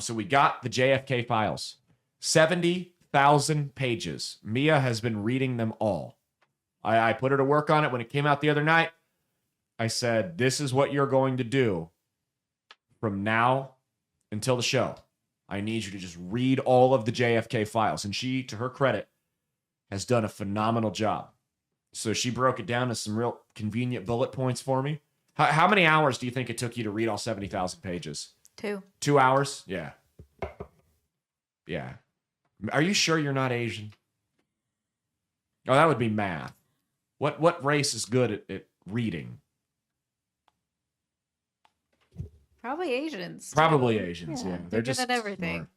So we got the JFK files, 70,000 pages. Mia has been reading them all. I put her to work on it when it came out the other night. I said, this is what you're going to do from now until the show. I need you to just read all of the JFK files. And she, to her credit, has done a phenomenal job. So she broke it down to some real convenient bullet points for me. How many hours do you think it took you to read all 70,000 pages? 2. 2 hours? Yeah. Yeah. Are you sure you're not Asian? Oh, that would be math. What race is good at reading? Probably Asians. Probably Asians, yeah. They're just good at everything. smart.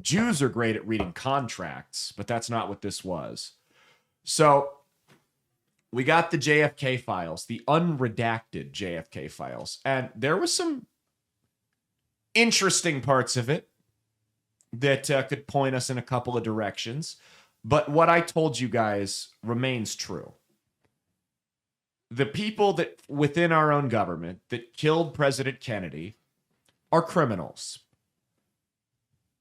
Jews are great at reading contracts, but that's not what this was. So we got the JFK files, the unredacted JFK files, and there was some interesting parts of it that could point us in a couple of directions. But what I told you guys remains true. The people that within our own government that killed President Kennedy are criminals.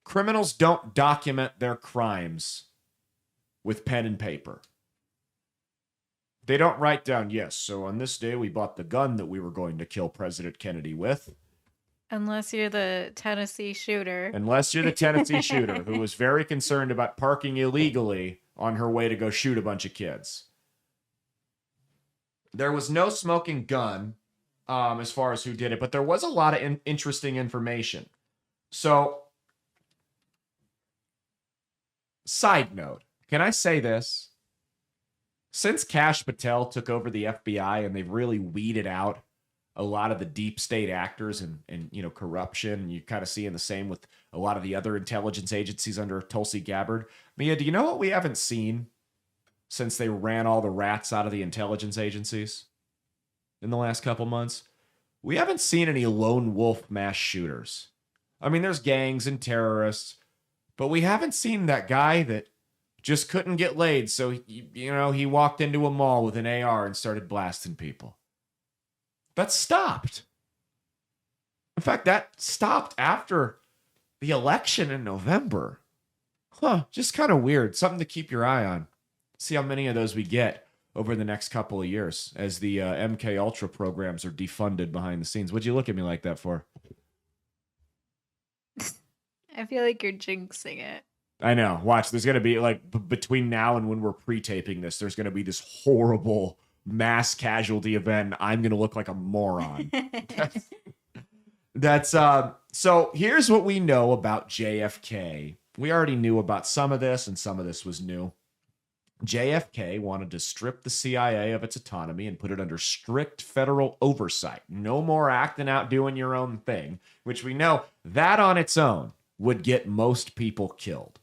Criminals don't document their crimes with pen and paper. They don't write down, yes, so on this day we bought the gun that we were going to kill President Kennedy with. Unless you're the Tennessee shooter. Unless you're the Tennessee shooter who was very concerned about parking illegally on her way to go shoot a bunch of kids. There was no smoking gun as far as who did it, but there was a lot of interesting information. So, side note, can I say this? Since Kash Patel took over the FBI and they've really weeded out a lot of the deep state actors and you know, corruption, and you kind of seeing the same with a lot of the other intelligence agencies under Tulsi Gabbard. Mia, do you know what we haven't seen since they ran all the rats out of the intelligence agencies in the last couple months? We haven't seen any lone wolf mass shooters. I mean, there's gangs and terrorists, but we haven't seen that guy that just couldn't get laid, so he walked into a mall with an AR and started blasting people. That stopped. In fact, that stopped after the election in November. Just kind of weird. Something to keep your eye on. See how many of those we get over the next couple of years as the MK Ultra programs are defunded behind the scenes. What'd you look at me like that for? I feel like you're jinxing it. I know. Watch. There's going to be, like, between now and when we're pre-taping this, there's going to be this horrible mass casualty event. I'm going to look like a moron. So here's what we know about JFK. We already knew about some of this, and some of this was new. JFK wanted to strip the CIA of its autonomy and put it under strict federal oversight. No more acting out, doing your own thing, which we know that on its own would get most people killed.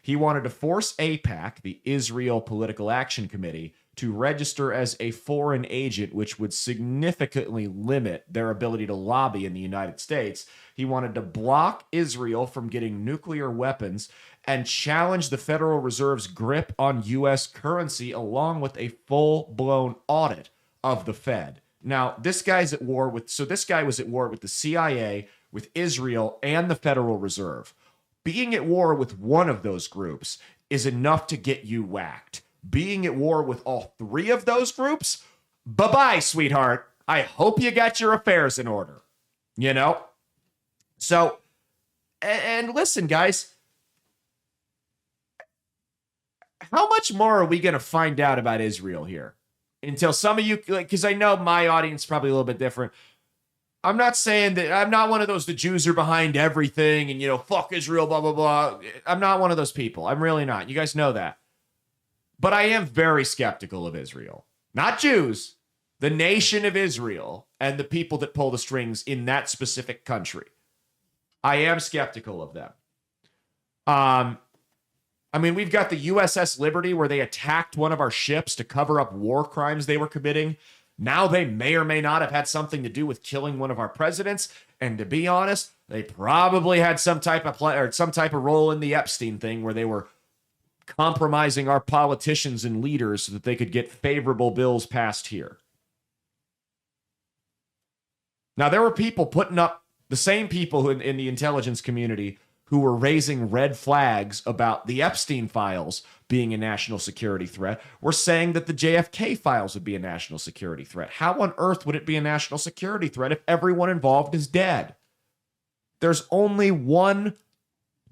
He wanted to force AIPAC, the Israel Political Action Committee, to register as a foreign agent, which would significantly limit their ability to lobby in the United States. He wanted to block Israel from getting nuclear weapons and challenge the Federal Reserve's grip on U.S. currency, along with a full-blown audit of the Fed. Now, this guy was at war with the CIA, with Israel, and the Federal Reserve. Being at war with one of those groups is enough to get you whacked. Being at war with all three of those groups, bye-bye, sweetheart. I hope you got your affairs in order. You know? So, and listen, guys, how much more are we going to find out about Israel here? Until some of you, because I know my audience is probably a little bit different. I'm not saying that I'm not one of those, the Jews are behind everything and, fuck Israel, blah, blah, blah. I'm not one of those people. I'm really not. You guys know that. But I am very skeptical of Israel. Not Jews, the nation of Israel and the people that pull the strings in that specific country. I am skeptical of them. We've got the USS Liberty where they attacked one of our ships to cover up war crimes they were committing. Now they may or may not have had something to do with killing one of our presidents. And to be honest, they probably had some type of role in the Epstein thing where they were compromising our politicians and leaders so that they could get favorable bills passed here. Now, there were people putting up The same people who in the intelligence community who were raising red flags about the Epstein files being a national security threat were saying that the JFK files would be a national security threat. How on earth would it be a national security threat if everyone involved is dead? There's only one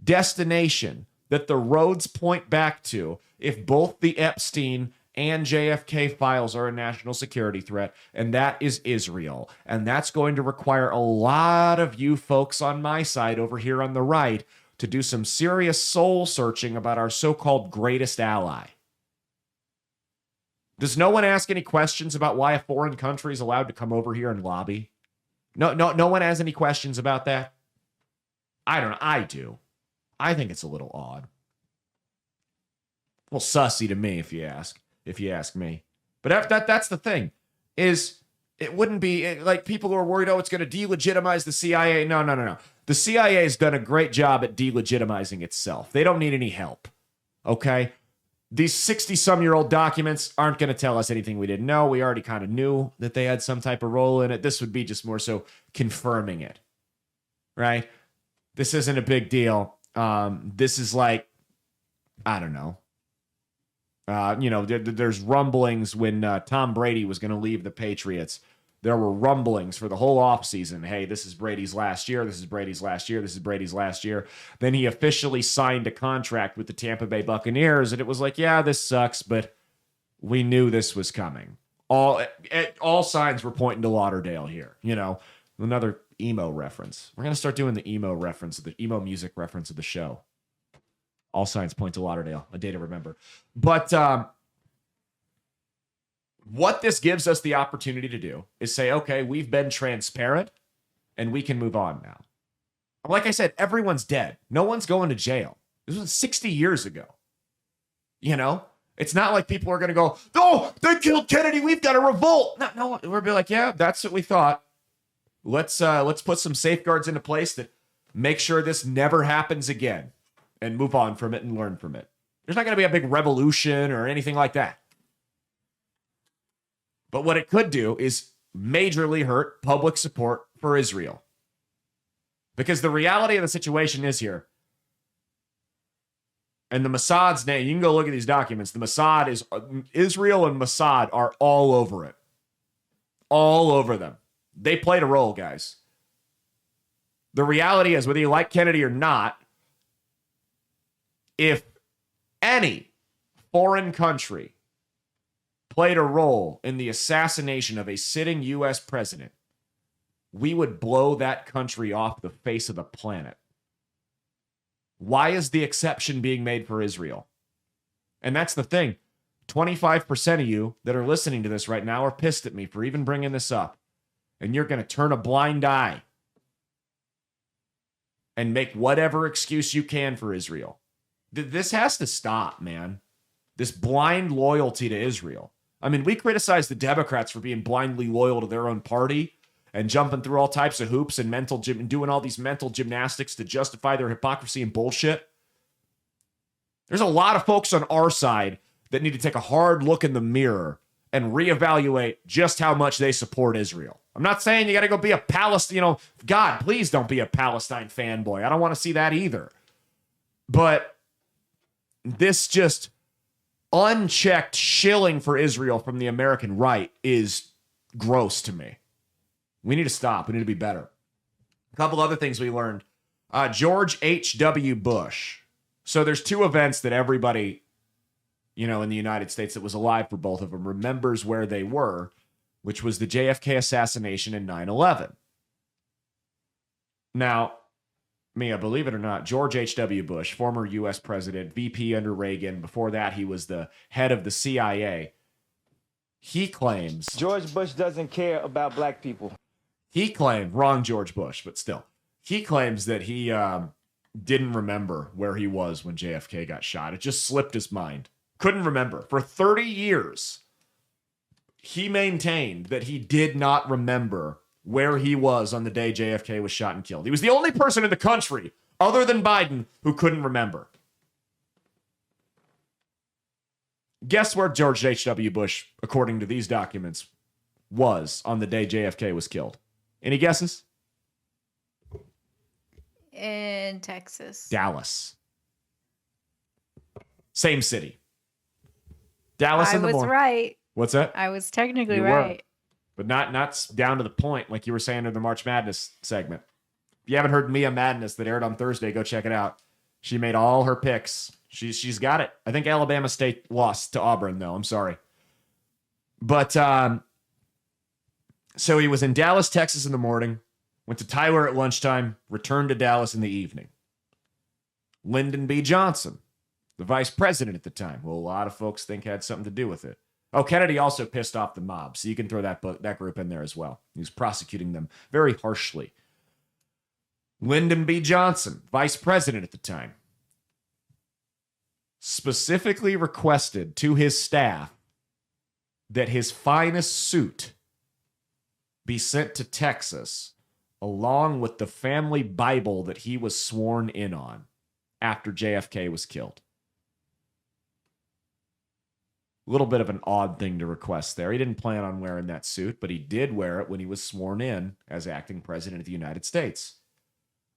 destination that the roads point back to if both the Epstein and JFK files are a national security threat, and that is Israel. And that's going to require a lot of you folks on my side over here on the right to do some serious soul searching about our so-called greatest ally. Does no one ask any questions about why a foreign country is allowed to come over here and lobby? No one has any questions about that? I don't know. I do. I think it's a little odd. Well, sussy to me, if you ask me. But that's the thing, is it wouldn't be like people who are worried, it's going to delegitimize the CIA. No. The CIA has done a great job at delegitimizing itself. They don't need any help. Okay? These 60-some-year-old documents aren't going to tell us anything we didn't know. We already kind of knew that they had some type of role in it. This would be just more so confirming it. Right? This isn't a big deal. This is like, I don't know. There's rumblings when Tom Brady was going to leave the Patriots. There were rumblings for the whole offseason. Hey, this is Brady's last year. This is Brady's last year. This is Brady's last year. Then he officially signed a contract with the Tampa Bay Buccaneers, and it was like, yeah, this sucks, but we knew this was coming. All signs were pointing to Lauderdale here. Another emo reference. We're going to start doing the emo music reference of the show. All signs point to Lauderdale, a day to remember. But what this gives us the opportunity to do is say, okay, we've been transparent and we can move on now. Like I said, everyone's dead. No one's going to jail. This was 60 years ago. It's not like people are going to go, oh, they killed Kennedy. We've got to revolt. No, we'll be like, yeah, that's what we thought. Let's put some safeguards into place that make sure this never happens again and move on from it and learn from it. There's not going to be a big revolution or anything like that. But what it could do is majorly hurt public support for Israel. Because the reality of the situation is here, and the Mossad's name, you can go look at these documents, Israel and Mossad are all over it. All over them. They played a role, guys. The reality is, whether you like Kennedy or not, if any foreign country played a role in the assassination of a sitting U.S. president, we would blow that country off the face of the planet. Why is the exception being made for Israel? And that's the thing. 25% of you that are listening to this right now are pissed at me for even bringing this up. And you're going to turn a blind eye and make whatever excuse you can for Israel. This has to stop, man. This blind loyalty to Israel. I mean, we criticize the Democrats for being blindly loyal to their own party and jumping through all types of hoops and doing all these mental gymnastics to justify their hypocrisy and bullshit. There's a lot of folks on our side that need to take a hard look in the mirror and reevaluate just how much they support Israel. I'm not saying you got to go be a Palestine, God, please don't be a Palestine fanboy. I don't want to see that either. But this just unchecked shilling for Israel from the American right is gross to me. We need to stop. We need to be better. A couple other things we learned. George H.W. Bush. So there's two events that everybody, in the United States that was alive for both of them remembers where they were, which was the JFK assassination and 9/11. Now, Mia, believe it or not, George H.W. Bush, former U.S. president, VP under Reagan. Before that, he was the head of the CIA. He claims... George Bush doesn't care about black people. He claimed, wrong George Bush, but still, he claims that he didn't remember where he was when JFK got shot. It just slipped his mind. Couldn't remember. For 30 years, he maintained that he did not remember where he was on the day JFK was shot and killed. He was the only person in the country, other than Biden, who couldn't remember. Guess where George H.W. Bush, according to these documents, was on the day JFK was killed? Any guesses? in Texas. Dallas. Same city. Dallas I in the was morning. right. What's that? I was technically You were. right. But not down to the point like you were saying in the March Madness segment. If you haven't heard Mia Madness that aired on Thursday, go check it out. She made all her picks. She's got it. I think Alabama State lost to Auburn, though. I'm sorry. But so he was in Dallas, Texas in the morning, went to Tyler at lunchtime, returned to Dallas in the evening. Lyndon B. Johnson, the vice president at the time, well, a lot of folks think had something to do with it. Oh, Kennedy also pissed off the mob, so you can throw that group in there as well. He was prosecuting them very harshly. Lyndon B. Johnson, vice president at the time, specifically requested to his staff that his finest suit be sent to Texas along with the family Bible that he was sworn in on after JFK was killed. A little bit of an odd thing to request there. He didn't plan on wearing that suit, but he did wear it when he was sworn in as acting president of the United States.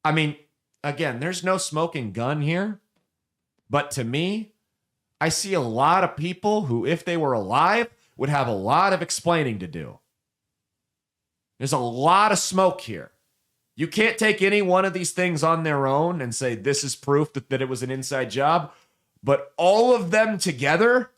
I mean, again, there's no smoking gun here, but to me, I see a lot of people who, if they were alive, would have a lot of explaining to do. There's a lot of smoke here. You can't take any one of these things on their own and say this is proof that it was an inside job, but all of them together,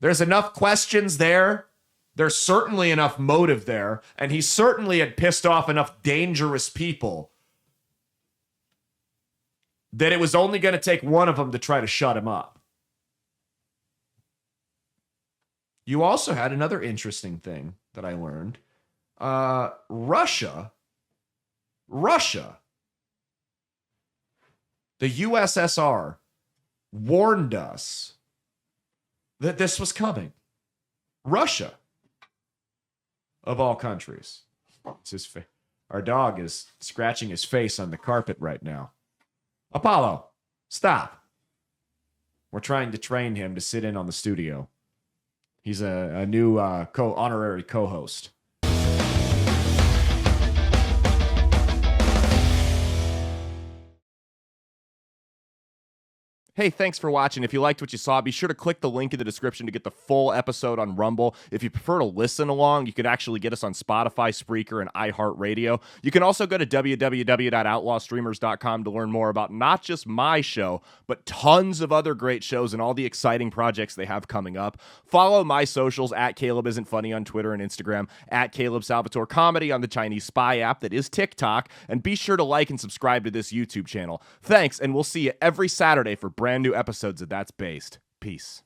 there's enough questions there. There's certainly enough motive there, and he certainly had pissed off enough dangerous people that it was only going to take one of them to try to shut him up. You also had another interesting thing that I learned. Russia, the USSR, warned us that this was coming. Russia, of all countries. Our dog is scratching his face on the carpet right now. Apollo, stop. We're trying to train him to sit in on the studio. He's a new honorary co-host. Hey, thanks for watching. If you liked what you saw, be sure to click the link in the description to get the full episode on Rumble. If you prefer to listen along, you could actually get us on Spotify, Spreaker, and iHeartRadio. You can also go to www.outlawstreamers.com to learn more about not just my show, but tons of other great shows and all the exciting projects they have coming up. Follow my socials at Caleb Isn't Funny on Twitter and Instagram, at Caleb Salvatore Comedy on the Chinese Spy app that is TikTok, and be sure to like and subscribe to this YouTube channel. Thanks, and we'll see you every Saturday for brand new episodes of That's Based. Peace.